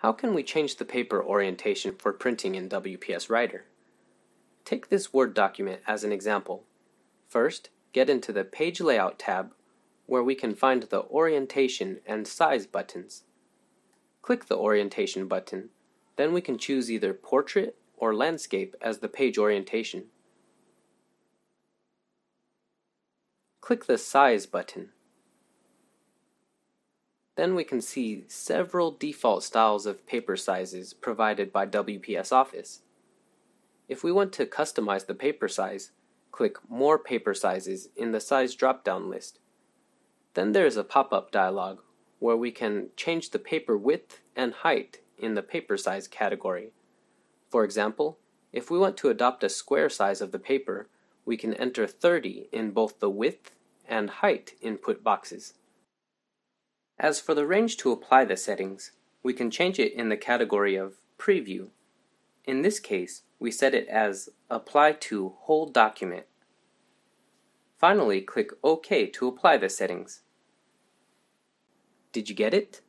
How can we change the paper orientation for printing in WPS Writer? Take this Word document as an example. First, get into the Page Layout tab, where we can find the Orientation and Size buttons. Click the Orientation button, then we can choose either Portrait or Landscape as the page orientation. Click the Size button. Then we can see several default styles of paper sizes provided by WPS Office. If we want to customize the paper size, click More Paper Sizes in the Size drop-down list. Then there is a pop-up dialog where we can change the paper width and height in the paper size category. For example, if we want to adopt a square size of the paper, we can enter 30 in both the width and height input boxes. As for the range to apply the settings, we can change it in the category of Preview. In this case, we set it as Apply to Whole Document. Finally, click OK to apply the settings. Did you get it?